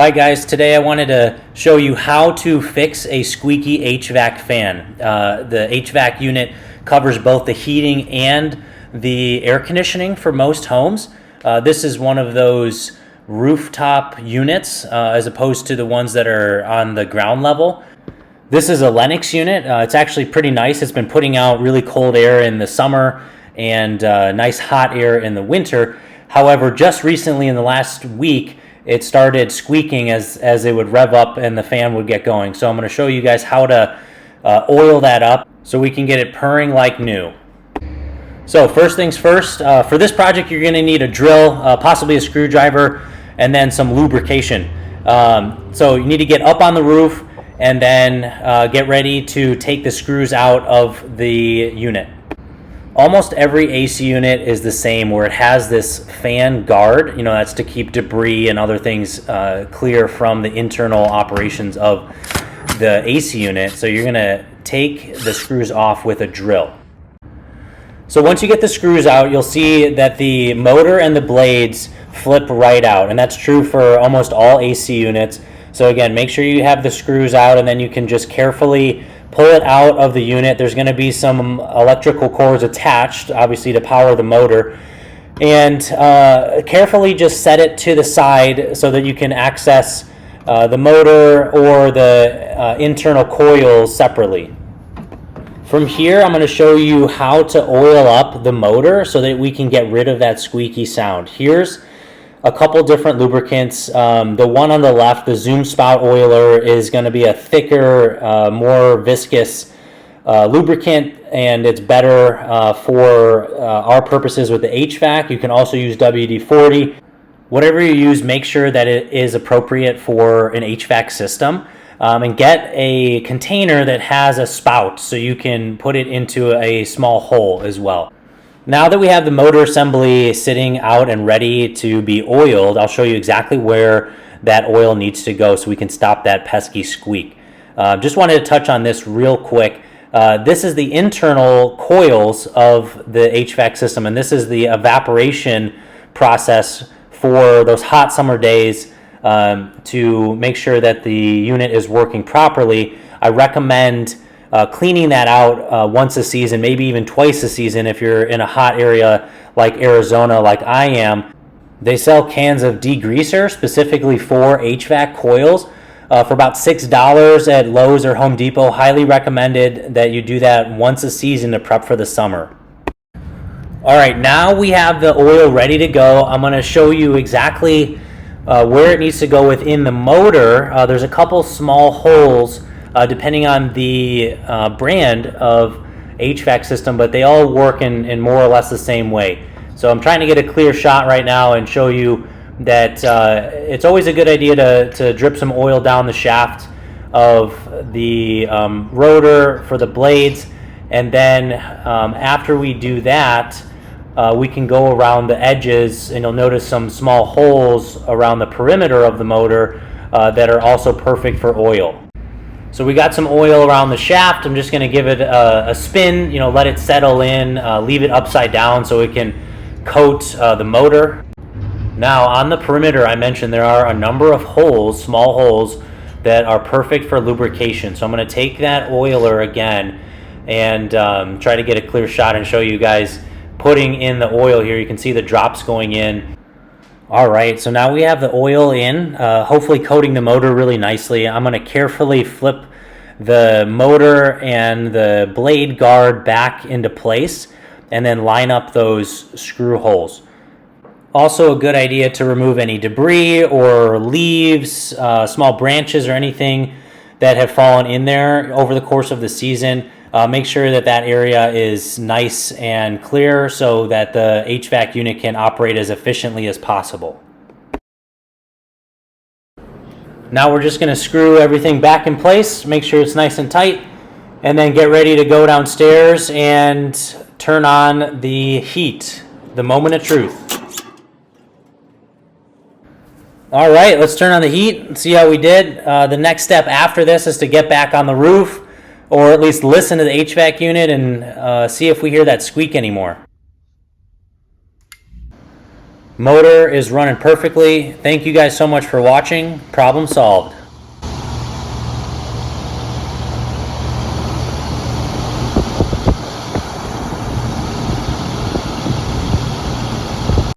Hi guys, today I wanted to show you how to fix a squeaky HVAC fan. The HVAC unit covers both the heating and the air conditioning for most homes. This is one of those rooftop units as opposed to the ones that are on the ground level. This is a Lennox unit. It's actually pretty nice. It's been putting out really cold air in the summer and nice hot air in the winter. However, just recently in the last week, it started squeaking as it would rev up and the fan would get going. So I'm going to show you guys how to oil that up so we can get it purring like new. So first things first, for this project you're going to need a drill, possibly a screwdriver, and then some lubrication. So you need to get up on the roof and then get ready to take the screws out of the unit. Almost every AC unit is the same, where it has this fan guard. You know, that's to keep debris and other things clear from the internal operations of the AC unit. So you're gonna take the screws off with a drill. So once you get the screws out, you'll see that the motor and the blades flip right out, and that's true for almost all AC units. So again, make sure you have the screws out, and then you can just carefully pull it out of the unit. There's going to be some electrical cords attached, obviously, to power the motor. And carefully just set it to the side so that you can access the motor or the internal coils separately. From here, I'm going to show you how to oil up the motor so that we can get rid of that squeaky sound. Here's a couple different lubricants. The one on the left, the Zoom Spout Oiler, is going to be a thicker, more viscous lubricant, and it's better for our purposes with the HVAC. You can also use WD-40. Whatever you use, make sure that it is appropriate for an HVAC system. And get a container that has a spout so you can put it into a small hole as well. Now that we have the motor assembly sitting out and ready to be oiled, I'll show you exactly where that oil needs to go so we can stop that pesky squeak. Just wanted to touch on this real quick. This is the internal coils of the HVAC system, and this is the evaporation process for those hot summer days to make sure that the unit is working properly. I recommend cleaning that out once a season, maybe even twice a season if you're in a hot area like Arizona, like I am. They sell cans of degreaser specifically for HVAC coils for about $6 at Lowe's or Home Depot. Highly recommended that you do that once a season to prep for the summer. All right, now we have the oil ready to go. I'm going to show you exactly where it needs to go within the motor. There's a couple small holes depending on the brand of HVAC system, but they all work in more or less the same way. So I'm trying to get a clear shot right now and show you that it's always a good idea to drip some oil down the shaft of the rotor for the blades, and then after we do that, we can go around the edges, and you'll notice some small holes around the perimeter of the motor that are also perfect for oil. So we got some oil around the shaft. I'm just going to give it a spin, let it settle in, leave it upside down so it can coat the motor. Now on the perimeter, I mentioned there are a number of holes, small holes, that are perfect for lubrication. So I'm going to take that oiler again and try to get a clear shot and show you guys putting in the oil here. You can see the drops going in. All right, so now we have the oil in, hopefully coating the motor really nicely. I'm going to carefully flip the motor and the blade guard back into place and then line up those screw holes. Also a good idea to remove any debris or leaves, small branches or anything that have fallen in there over the course of the season. Make sure that that area is nice and clear so that the HVAC unit can operate as efficiently as possible. Now we're just going to screw everything back in place, make sure it's nice and tight, and then get ready to go downstairs and turn on the heat, the moment of truth. All right, let's turn on the heat and see how we did. The next step after this is to get back on the roof, or at least listen to the HVAC unit and see if we hear that squeak anymore. Motor is running perfectly. Thank you guys so much for watching. Problem solved.